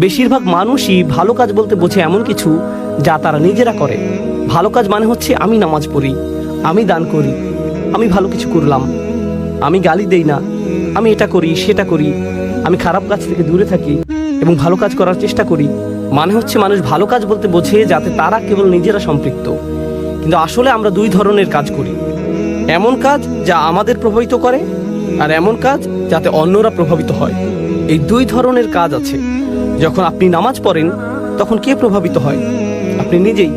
বেশিরভাগ মানুষই ভালো কাজ বলতে বোঝে এমন কিছু যা তারা নিজেরা করে। ভালো কাজ মানে হচ্ছে আমি নামাজ পড়ি, আমি দান করি, আমি ভালো কিছু করলাম, আমি গালি দেই না, আমি এটা করি সেটা করি, আমি খারাপ কাজ থেকে দূরে থাকি এবং ভালো কাজ করার চেষ্টা করি। মানে হচ্ছে মানুষ ভালো কাজ বলতে বোঝে যাতে তারা কেবল নিজেরা সম্পৃক্ত। কিন্তু আসলে আমরা দুই ধরনের কাজ করি, এমন কাজ যা আমাদের প্রভাবিত করে আর এমন কাজ যাতে অন্যরা প্রভাবিত হয়। এই দুই ধরনের কাজ আছে। যখন আপনি নামাজ পড়েন তখন কে প্রভাবিত হয়? আপনি নিজেই।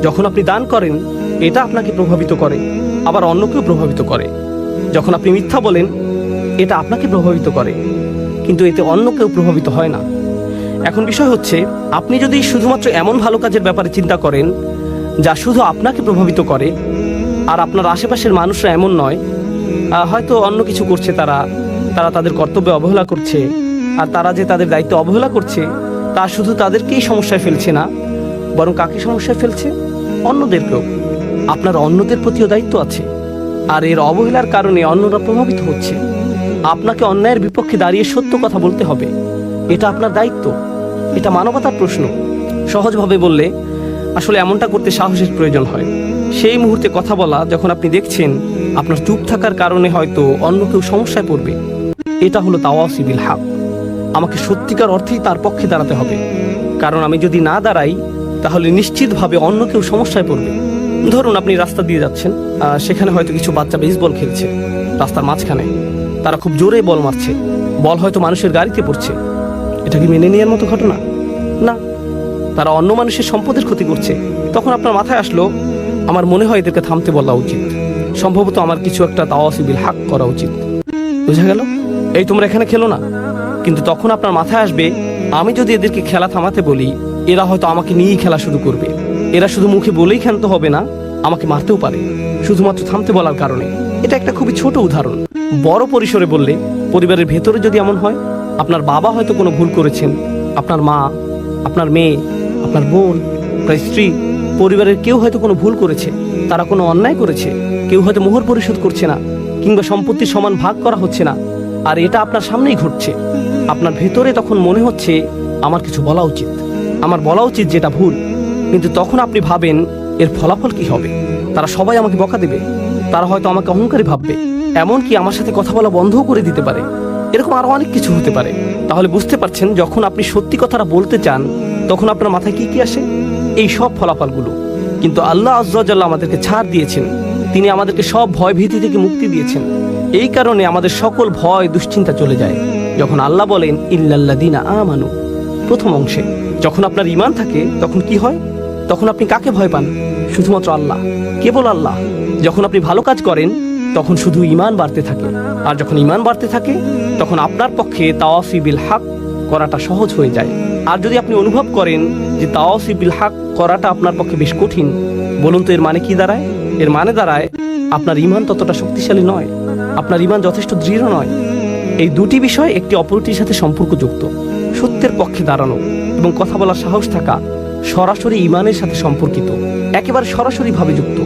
যখন আপনি দান করেন এটা আপনাকে প্রভাবিত করে, আবার অন্যকেও প্রভাবিত করে। যখন আপনি মিথ্যা বলেন এটা আপনাকে প্রভাবিত করে, কিন্তু এতে অন্য কেউ প্রভাবিত হয় না। এখন বিষয় হচ্ছে, আপনি যদি শুধুমাত্র এমন ভালো কাজের ব্যাপারে চিন্তা করেন যা শুধু আপনাকে প্রভাবিত করে, আর আপনার আশেপাশের মানুষরা এমন নয়, হয়তো অন্য কিছু করছে, তারা তাদের কর্তব্যে অবহেলা করছে, আর তারা যে তাদের দায়িত্ব অবহেলা করছে তা শুধু তাদেরকেই সমস্যায় ফেলছে না, বরং কাকে সমস্যায় ফেলছে? অন্যদেরকেও। আপনার অন্যদের প্রতিও দায়িত্ব আছে, আর এর অবহেলার কারণে অন্যরা প্রভাবিত হচ্ছে। আপনাকে অন্যায়ের বিপক্ষে দাঁড়িয়ে সত্য কথা বলতে হবে, এটা আপনার দায়িত্ব, এটা মানবতার প্রশ্ন। সহজভাবে বললে আসলে এমনটা করতে সাহসের প্রয়োজন হয়। সেই মুহূর্তে কথা বলা যখন আপনি দেখছেন আপনার চুপ থাকার কারণে হয়তো অন্য কেউ সমস্যায় পড়বে। এটা হলো তাওয়াসি বিল হক। আমাকে সত্যিকার অর্থেই তার পক্ষে দাঁড়াতে হবে, কারণ আমি যদি না দাঁড়াই তাহলে নিশ্চিতভাবে অন্য কেউ সমস্যায় পড়বে। ধরুন আপনি রাস্তা দিয়ে যাচ্ছেন, সেখানে হয়তো কিছু বাচ্চা বেসবল খেলছে রাস্তার মাঝখানে। তারা খুব জোরে বল মারছে, বল হয়তো মানুষের গাড়িতে পড়ছে। এটা কি মেনে নেওয়ার মতো ঘটনা? না। তারা অন্য মানুষের সম্পদের ক্ষতি করছে। তখন আপনার মাথায় আসলো, আমার মনে হয় এদেরকে থামতে বলা উচিত, সম্ভবত আমার কিছু একটা তাওয়াসি বিল হক করা উচিত। বুঝা গেল? এই তোমরা এখানে খেলো না। কিন্তু তখন আপনার মাথায় আসবে, আমি যদি এদেরকে খেলা থামাতে বলি এরা হয়তো আমাকে নিয়েই খেলা শুরু করবে। এরা শুধু মুখে বলেই ক্ষান্ত হবে না, আমাকে মারতেও পারে শুধুমাত্র থামতে বলার কারণে। এটা একটা খুবই ছোট উদাহরণ। বড় পরিসরে বললে, পরিবারের ভেতরে যদি এমন হয়, আপনার বাবা হয়তো কোনো ভুল করেছেন, আপনার মা, আপনার মেয়ে, আপনার বোন, আপনার স্ত্রী, পরিবারের কেউ হয়তো কোনো ভুল করেছে, তারা কোনো অন্যায় করেছে, কেউ হয়তো মোহর পরিশোধ করছে না, কিংবা সম্পত্তির সমান ভাগ করা হচ্ছে না, আর এটা আপনার সামনেই ঘটছে। আপনার ভেতরে তখন মনে হচ্ছে আমার কিছু বলা উচিত, আমার বলা উচিত যেটা ভুল। কিন্তু তখন আপনি ভাবেন এর ফলাফল কি হবে? তারা সবাই আমাকে বকা দেবে, তারা হয়তো আমাকে অহংকারী ভাববে, এমনকি আমার সাথে কথা বলা বন্ধও করে দিতে পারে। এরকম আরো অনেক কিছু হতে পারে। তাহলে বুঝতে পারছেন, যখন আপনি সত্যি কথাটা বলতে চান তখন আপনার মাথায় কি কি আসে? এই সব ফলাফলগুলো। কিন্তু আল্লাহ আযজা ওয়া জাল্লা আমাদেরকে ছাড় দিয়েছেন, তিনি আমাদেরকে সব ভয় ভীতি থেকে মুক্তি দিয়েছেন। এই কারণে আমাদের সকল ভয় দুশ্চিন্তা চলে যায় যখন আল্লাহ বলেন ইল্লাল্লাযিনা আমানু। প্রথম অংশে যখন আপনার ঈমান থাকে তখন কি হয়? তখন আপনি কাকে ভয় পান? শুধুমাত্র আল্লাহ, কেবল আল্লাহ। যখন আপনি ভালো কাজ করেন তখন শুধু ঈমান বাড়তে থাকে, আর যখন ঈমান বাড়তে থাকে তখন আপনার পক্ষে তাওয়াসি বিল হক করাটা সহজ হয়ে যায়। আর যদি আপনি অনুভব করেন যে তাওয়াসি বিল হক করাটা আপনার পক্ষে বেশ কঠিন, বলুন তো এর মানে কি দাঁড়ায়? এর মানে দাঁড়ায় আপনার ঈমান ততটা শক্তিশালী নয়, আপনার ঈমান যথেষ্ট দৃঢ় নয়। এই দুটি বিষয় একটি অপরটির সাথে সম্পর্কযুক্ত। সত্যের পক্ষে দাঁড়ানো এবং কথা বলার সাহস থাকা সরাসরি ঈমানের সাথে সম্পর্কিত, একেবারে সরাসরি ভাবে যুক্ত।